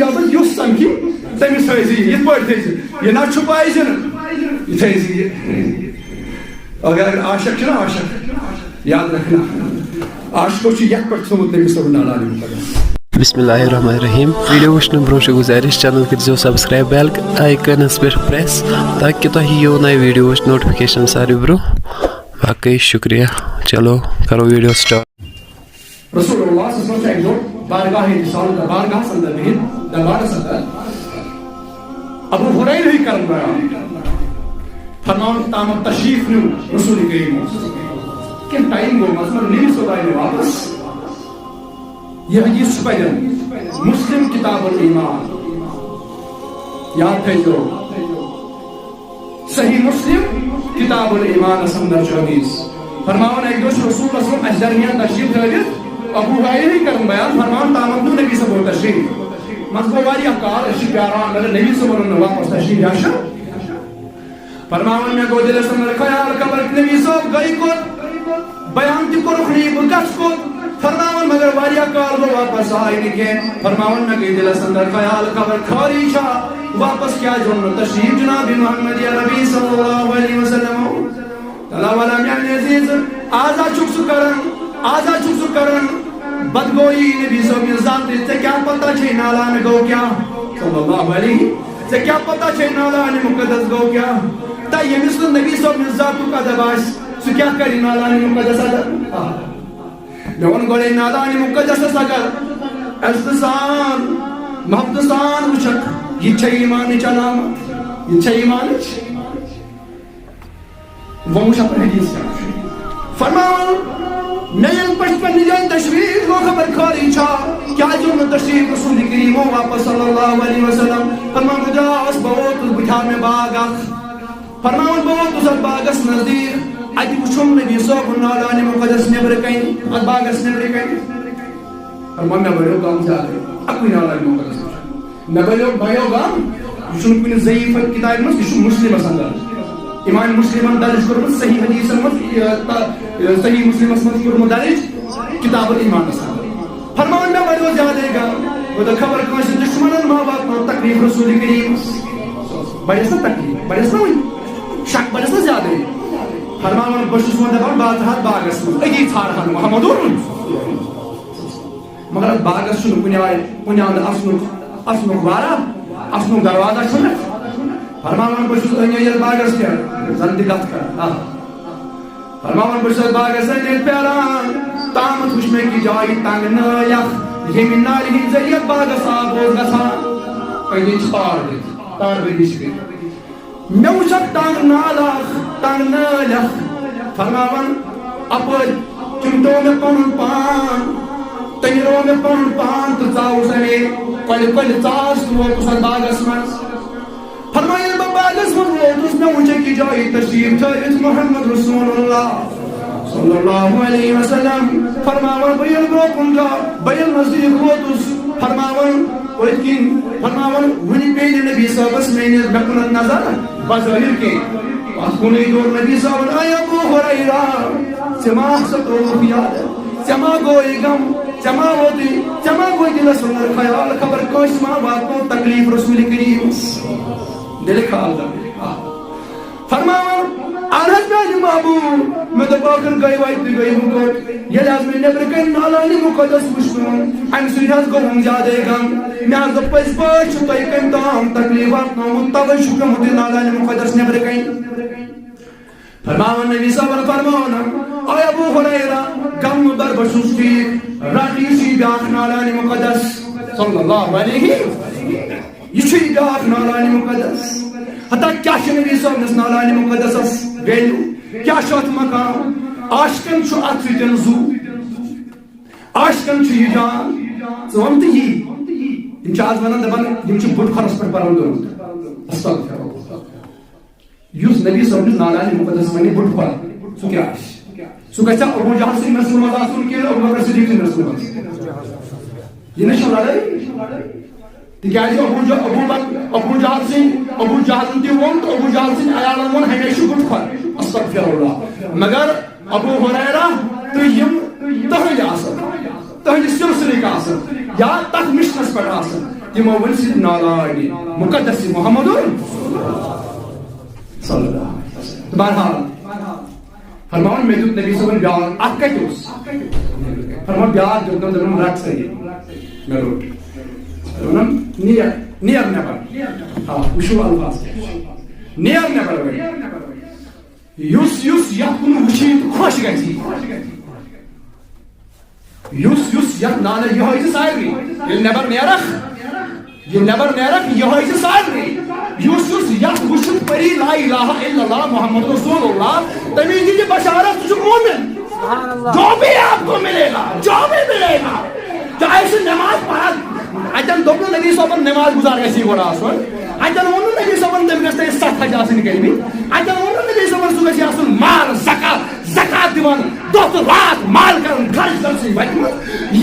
اجازت یس سمکھی تمس تھٲیزِ یِتھ پٲٹھۍ تھٲیزِ یہِ نہ چھُپٲیزِ نہٕ یہِ تھٲیزِ یہِ اگر عاشق چھُ نا عاشق یاد رکھنا عاشقو چھُ یتھ پٲٹھۍ تھوٚمُت نبی صلی اللہ علیہ وسلم. بسم اللہ الرحمن الرحیم. ویڈیو وچھنہٕ برونٛہہ گزارش چینل کٔرزیو سبسکرایب بیل آیکنس پٮ۪ٹھ پریس تاکہ تۄہہِ یِیو نٔے ویڈیوٕچ نوٹفکیشن ساروی برونٛہہ. باقٕے شکریہ. چلو کرو ویڈیو سٹارٹ. رسول اللہ صلی اللہ علیہ وسلم بارگاہ رسالت بارگاہ اندر بہت دربارس اندر ابو ہریرہ کرن بیان فرمان تام تشریف نیو رسول کریم کہ ٹائم گو مطلب نہیں سوائے واپس یہ حدیث پڑھن مسلم کتاب الایمان یاد ہے جو صحیح مسلم کتاب الایمان اندر جو حدیث فرمان ایک دوست رسول اللہ صلی اللہ علیہ وسلم درمیان تشریف تھٲوِتھ ابو ہریرہ کرن بیان فرمان تام نبی صلی اللہ تشریف مطلب واریاہ کال اسی پیاران مگر نبی صلی اللہ علیہ وسلم واپس تشریف یاشا فرمان میں گو دلس اندر خیال خبر نبی صاحب گئی کو بیان تہ کورُکھ نہٕ بہٕ گژھٕ کو فرماون مگر واریاہ کال گوٚو واپس آے نہٕ کینٛہہ فرماون مےٚ گٔے دلس اندر خیال خبر خٲری چھا واپس کیٛازِ اوٚن نہٕ تشریف جناب محمد عربی صلی اللہ علیہ وسلم تعالیٰ ولم یعنی عزیز آزا چھُکھ سُہ کران بدگوئی نبی صاحب نے ذات ژےٚ کیٛاہ پتہ چھے نالان گوٚو کیٛاہ صلی اللہ علیہ ژےٚ کیٛاہ پتہ چھے نالان مقدس گوٚو کیٛاہ تہ ییٚمِس نہٕ نبی صاحب نے ذاتُک ادب آسہِ سُہ کیٛاہ کرِ نالان مقدس ادب مےٚ ووٚن گۄڈے نالان مقدسس اگر عزتہٕ سان محبتہٕ سان وٕچھکھ یہِ چھےٚ ایٖمانٕچ علامت یہِ چھےٚ ایٖمانٕچ وۄنۍ وٕچھ اپٲرۍ حدیث کیٛاہ چھُ فرماوُن مےٚ ییٚلہِ پٔٹھۍ پننہِ جایہِ تشریف گوٚو خبر خٲری چھا کیٛازِ اوٚن نہٕ تشریف رسول کریٖمو واپس صلی اللہ علیہ وسلم فرماوُن بہٕ درٛاس بہٕ ووتُس بہٕ تھاو مےٚ باغ اکھ فرماوُن بہٕ ووتُس اتھ باغس نزدیٖک اتہِ وٕچھُم نبی صٲبُن نالانہِ مقدس نیبرٕ کنہِ اتھ باغس نیبرٕ کنہِ فرماوُن مےٚ بڑیو غم زیادٕ اکُے نالانہِ مقدس وٕچھُن مےٚ بڑیو غم یہِ چھُنہٕ کُنہِ ضعیٖف کتابہِ منٛز یہِ چھُ مسلمس اندر امام مسلمن درج کوٚرمُت صحیح حدیثن منٛز صحیح مسلمس منٛز کوٚرمُت درج کتاب الایمانس اندر فرماوُن مےٚ بڑیو زیادے غم بہٕ دوٚپ خبر کٲنٛسہِ دُشمنن ما واتنو تکلیف رسول کریٖمس بڑیس نا تکلیف بڑیس نا وۄنۍ شک بڑیس نا زیادے فرماوان بہٕ چھُس وۄنۍ دپان بہٕ ژھانٛڈٕ باغس منٛز أتی ژھانٛڈہن محمدُن مگر اتھ باغس چھُنہٕ کُنہِ آیہِ کُنہِ انٛدٕ اژنُک وارا اژنُک دروازہ چھُنہٕ فرماوان بہٕ چھُس أنٛدۍ أنٛدۍ باغس پٮ۪ٹھ زن تہِ کتھ کران فرماوان بہٕ چھُس باغس أنٛدۍ أنٛدۍ پھیران تامتھ وٕچھ مےٚ أکِس جایہِ تنٛگ نٲلۍ اکھ ییٚمہِ نالہِ ہٕنٛدۍ ذٔریعہٕ باغس آب اوس گژھان أنٛدۍ أنٛدۍ چھِ تار بٔنٛدی چھِ کٔرِتھ مےٚ وٕچھ اکھ تنٛگ نالہٕ اکھ تنٛگ نٲلۍ اکھ فرماوان اپٲرۍ چِمٹو مےٚ پنُن پان تٔنِرو مےٚ پنُن پان تہٕ ژاوُس اَمے کۄلہِ کۄلہِ ژاس تہٕ ووتُس اتھ باغس منٛز فرماوان ییٚلہِ بہٕ باغس منٛز ووتُس مےٚ وٕچھ أکِس جایہِ تشریف تھٲوِتھ محمد رسول اللہ صلی اللہ علیہ وسلم فرماوان بہٕ ییٚلہِ برونٛہہ کُن بہٕ ییٚلہِ نزدیٖک ووتُس فرماوان پٔتۍ کِنۍ فرماوان وُنہِ پیٚیہِ نہٕ نبی صٲبس مےٚ کُنتھ نظر بظٲہِر کینٛہہ اتھ کُنُے دوٚپ نبی صٲبن اے ابو ہریرہ ژےٚ ما سا ترووُکھ یاد ژےٚ ما گوٚوُے غم ژےٚ ما گوٚوُے دلس اندر خیال خبر کٲنٛسہِ ما واتنو تکلیف رسول کریٖمس دلہِ خال فرماوان اہن حظ میانہِ محبوب مےٚ دوٚپ ٲخٕر گٔے وتہِ تہِ گٔے وُکٹ ییٚلہِ حظ مےٚ نیبرٕ کنہِ نالانہِ مقدس وٕچھنو امہِ سۭتۍ حظ گوٚوُم زیادے غم مےٚ حظ دوٚپ پٔزۍ پٲٹھۍ چھُ تۄہہِ کٔمۍ تام تکلیف واتنومُت توے چھُ پیومُت یہِ نالانہِ مقدس نیبرٕ کنہِ فرماوان نبی صٲبن فرماوان اے ابو ہریرہ غم مہٕ بر بہٕ چھُس ٹھیٖک رٹ یہِ بیاکھ نالانہِ مقدس صلی اللہ علیہ یہ چھُ یہِ بیاکھ نالانہِ مقدس ہتا کیا چھُ نبی صٲبنِس نالانہِ مقدسس ویلیوٗ کیا چھُ اتھ مقام عاشقن چھُ اتھ سۭتۍ زُو عاشقن چھُ یہِ جان ژٕ وَن تہٕ یی یِم چھِ آز ونان دپان یِم چھِ بُڈٕ کھۄرس پٮ۪ٹھ پرن گٔمٕتۍ استغفر اللہ یُس نبی صٲبنِس نالانہِ مقدس ونہِ بُڈٕ کھۄر سُہ کیٛاہ آسہِ سُہ گژھِ ابوٗ جہل سٕنٛدِ نسلہِ منٛز آسُن کِنہٕ ابوٗ بکر صدیٖق سٕنٛدِ نسلہِ منٛز یہِ نہ چھِ لڑٲے تِکیٛازِ ابوٗ جہل تہِ ووٚن تہٕ ابوٗ جہل سٕنٛدِ عیالن ووٚن ہمیشہِ بُڈٕ کھۄر استغفر اللہ مگر ابوٗ ہریرہ تہٕ یِم تٕہنٛدۍ آسن تٕہنٛدِ سلسلٕکۍ آسن یا تتھ مشنس پٮ۪ٹھ آسن تمو ون سی نالائنی مقدس محمد صلی اللہ علیہ وسلم. بہرحال فرمان میں دیت نبی صبح بیان ات کت فرمان بیان دیت دن رٹ سہی میں روٹ ونم نیر نبر وشو الفاظ نیر نبر یس یس یت کن وچھت خوش گژھی یس یس یت نالے یہ سارے یل نبر نیرخ یہ نبر نیرخ یہ سارے یس یس یت وچھت پری لا الہ الا اللہ محمد رسول اللہ تمہیں یہ بشارت جو مومن جو بھی آپ کو ملے گا جو بھی ملے گا چاہے سے نماز پڑھا اتن دبن نبی صاحب نماز گزار گسی گوڑا آسن اتن ون نبی صاحب تم گھس تھی ست حج آسن کری اتن ون نبی صاحب سہ گھس آسن مال زکات دِوان دۄہ تہٕ رات مال کرن خرچ کر سی وتمت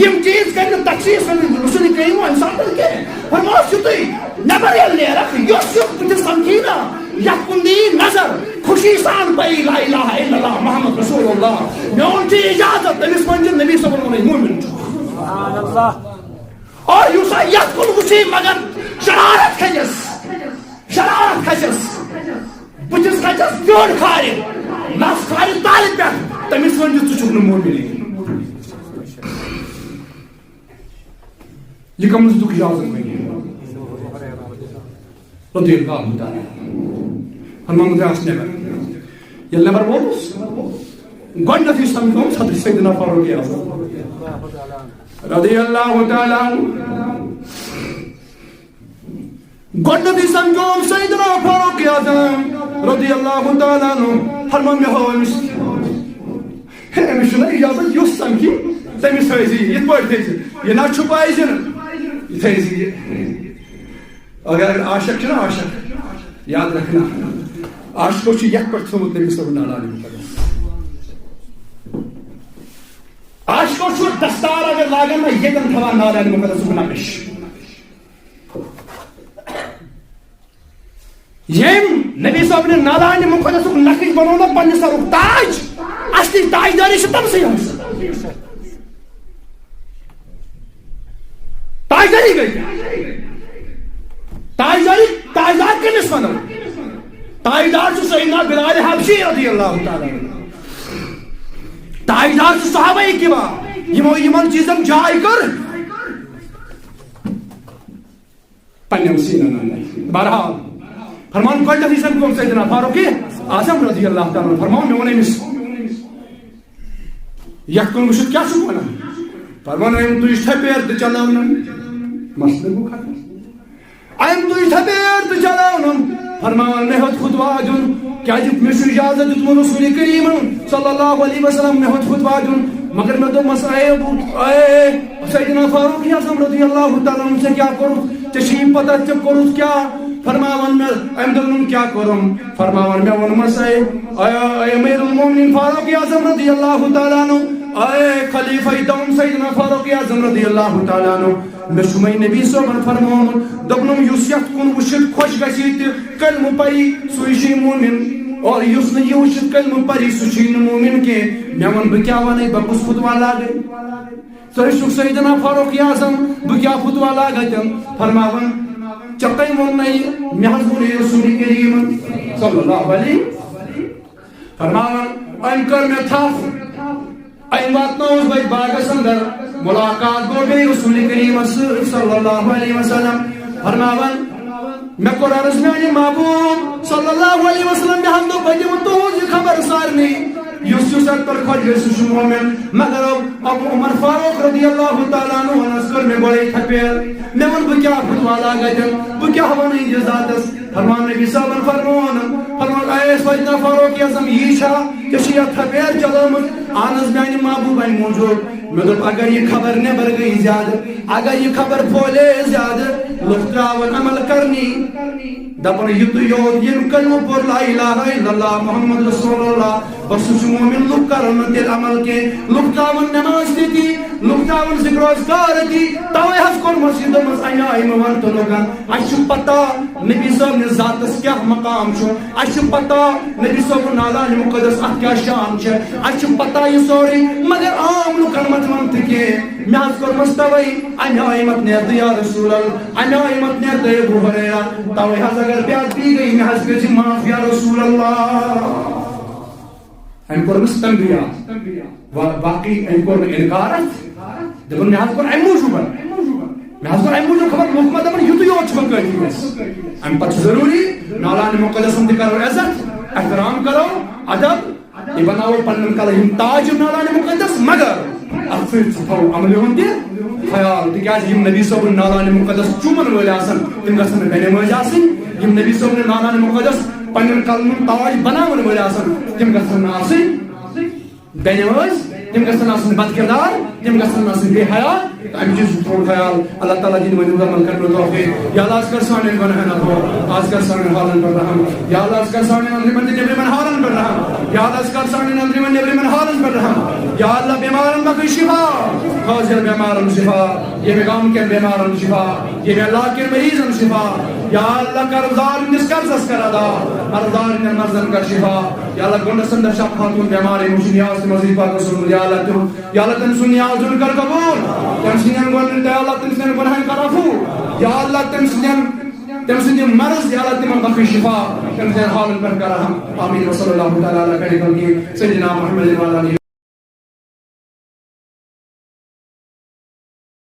یم چیز کرن تخصیص رسول کریم انسان کے فرماس چھو تھی نبر یل نیرخ یس یس تجھ سمجھی نا یت کن دی نظر خوشی سان پئی لا الہ الا اللہ محمد رسول اللہ میون چی اجازت تمس ون نبی صاحب ون مومن سبحان اللہ اور یوسا یت کن وچھی مگر شرارت کھسس بچس کھسس پیوڑ کھارِ نفس کھارِ تالہِ پٮ۪ٹھ تمس ون ژٕ چھُکھ نہٕ مومنٕے یہ کم دکھ اجازت نہیں رضی اللہ تعالی فرمان مدراس نبر یل نبر ووتس گۄڈنیٚتھٕے سمکھوم صدر سیدنا فاروق اعظم رضی اللہ تعالی گۄڈنیٚتھٕے سمکھوم سیدنا فاروق اعظم رضی اللہ تعالی فرمان مےٚ ہاو أمِس أمِس چھُنہ اجازت یُس سمکھی تٔمِس تھٲیزِ یِتھ پٲٹھۍ تھٲیزِ یہِ نہ چھُپٲیزِ نہٕ یہ تھٲیزِ اگر عاشق چھُنہ عاشق یاد رکھنا عاشقو چھُ یتھ پٲٹھۍ تھوٚمُت نبی صلی اللہ علیہ وسلم عاشقو چھُ دستار اگر لاگن نہ ییٚتٮ۪ن تھاوان نالانہِ مُقدسُک نقش یم نبی صاحب نے نالانہِ مُقدسُک نقش بنوو نہ پننہِ سرُک تاج اصلی تاجداری چھِ تٔمسٕے ہٕنٛز تاجداری گئی تاجدار کمس ونو تاجدار چھُ سیدنا بلال حبشی رضی اللہ تعالی تاجدار چھُ صحابہ کرام یمو یمن چیزن جاے کر پننٮ۪ن سیٖنن اندر بہرحال فرمان گۄڈنیٚتھٕے سمکھوم سیدنا فاروق اعظم رضی اللہ تعالی فرمان مےٚ ووٚن أمِس یتھ کُن وٕچھِتھ کیٛاہ چھُکھ ونان فرمان أمۍ تُج تھپیر تہٕ چلاونم مسلہٕ گوٚو ختم أمۍ تُج تھپیر تہٕ چلاونم فرمان مےٚ ہیوٚت خطبہ دیُن کیٛازِ مےٚ چھُ اجازت دیُتمُت رسول کریٖمن صلی اللہ علیہ وسلم مےٚ ہیوٚت خطبہ دیُن مگر مےٚ دوٚپمس اے سیدنا فاروق اعظم رضی اللہ تعالیٰ عنہ ژےٚ کیٛاہ کوٚرُتھ ژےٚ چھِ پتہ ژےٚ کوٚرُتھ کیٛاہ فرماون مےٚ أمۍ دوٚپنم کیٛاہ کوٚرُم فرماون مےٚ ووٚنمس اے امیر المومنین فاروق اعظم رضی اللہ تعالیٰ عنہ اے خلیفہ دوم سیدنا فاروق اعظم رضی اللہ تعالیٰ عنہ مےٚ چھُ مےٚ نبی صٲبن فرمومُت دوٚپنم یُس یتھ کُن وٕچھِتھ خۄش گژھِ تہِ کلمہٕ پری سُے چھُے مومن اور یُس نہٕ یہِ وٕچھِتھ کلمہٕ پری سُہ چھُے نہٕ مومن کینٛہہ مےٚ ووٚن بہٕ کیٛاہ ونے بہٕ کُس فتویٰ لاگے ژٕ چھُکھ سیدنا فاروق اعظم بہٕ کیٛاہ فتویٰ لاگے تِم فرماون ژےٚ کٔمۍ ووٚننَے یہِ مےٚ حظ ووٚن یہِ رسول کریٖمن صلی اللہ علیہ فرماون أمۍ کٔر مےٚ تھپھ أمۍ واتنووُس بہٕ باغس اندر ملاقات گوٚو بیٚیہِ رسول کریٖمس سۭتۍ صلی اللہ علیہ وسلم فرماون مےٚ کوٚر عرض میانہِ محبوب صلی اللہ علیہ وسلم مےٚ حظ دوٚپ بہٕ دِمہٕ تُہنٛز یہِ خبر سارنٕے یُس یُس اتھ پٮ۪ٹھ خۄش گژھِ سُہ چھُ مومن مگر ابو عمر فاروق رضی اللہ تعالیٰ عنہ حظ کٔر مےٚ گۄڈے تھپیر مےٚ ووٚن بہٕ کیٛاہ فتویٰ لاگے تِم بہٕ کیٛاہ ونے یہِ ذاتس فرمان نبی صاحبن فرمان اے سیدنا فاروق اعظم یی چھا ژےٚ چھِ یتھ تھپیر چلٲمٕژ اہن حظ میانہِ محبوٗبنہِ موٗجوٗب مےٚ دوٚپ اگر یہِ خبر نٮ۪بر گٔے زیادٕ اگر یہِ خبر پھۄلے زیادٕ لُکھ ترٛاون عمل کرنی دپن یُتُے یوت ییٚمۍ کلمہٕ پوٚر لا الہ الا اللہ محمد رسول اللہ بس سُہ چھُ مومن لُکھ کرن نہٕ تیٚلہِ عمل کینٛہہ لُکھ ترٛاون نٮ۪ماز تہِ تی لُکھ ترٛاون ذِکر اذکار تی توے حظ کوٚرمس یہِ دوٚپمس اَمہِ آیہِ مہٕ ون تہٕ لُکن اَسہِ چھُ پتہ نبی صٲبنِس ذاتس کیٛاہ مقام چھُ اَسہِ چھُ پتہ نبی صٲبُن نالانہِ مُقدس اتھ کیٛاہ شان چھِ اَسہِ چھُ پتہ یہِ سورُے مگر عام لُکن تمن تکے میں حض کر مستوی امی آئیمت نیرد یا رسول اللہ امی آئیمت نیرد ابو حریرہ تاوی حض اگر بیاد بھی گئی میں حض کر معاف یا رسول اللہ ان کور مستنبیا باقی ان کور انکارت دبن میں حض کر ام موجوبا میں حض کر ام موجوب خبر محمد دبن یوتو یوت چھپن کرنی ام پتہ ضروری نالان مقدس ہم کرو عزت احترام کرو ادب یہ بناو پنن کل ہم تاج نالان مقدس مگر افر تھو عمل ہون دے خیال تکیاز یم نبی صاحب نالان مقدس چومن ولی آسن تم گسن بنے مج آسن یم نبی صاحب نالان مقدس پنن کل تاج بناون ولی آسن تم گسن آسن بنے مج تم گسن آسن بد کردار تم گسن آسن بے حیا ام چیز تھوڑ خیال اللہ تعالی دین ونی عمل کرنے توفیق یا اللہ اس کر سانے گناہ نہ ہو آج کر سانے حالن پر رحم یا اللہ اس کر سانے اندر من نبی من حالن پر رحم یا اللہ اس کر سانے اندر من نبی من حالن پر رحم یا اللہ بیمارن بخش شفا حاضر بیمارن شفا یہ مقام کے بیمارن شفا یہ اللہ کے مریضن شفا یا اللہ قرضدار نس قرض کر ادا قرضدار نے مرزن کر شفا یا اللہ گنڈ سندر شب خاتون بیماری مجھ نیاز مزید پاک رسول یا اللہ تم سن نیاز ان کر قبول تم سنین گوڑن تے اللہ تم سنین گناہن کر عفو یا اللہ تم سنین مرض یا اللہ تم بخش شفا تم سنین حالن پر کر رحم آمین وصلی اللہ تعالی علیہ وسلم سیدنا محمد وعلی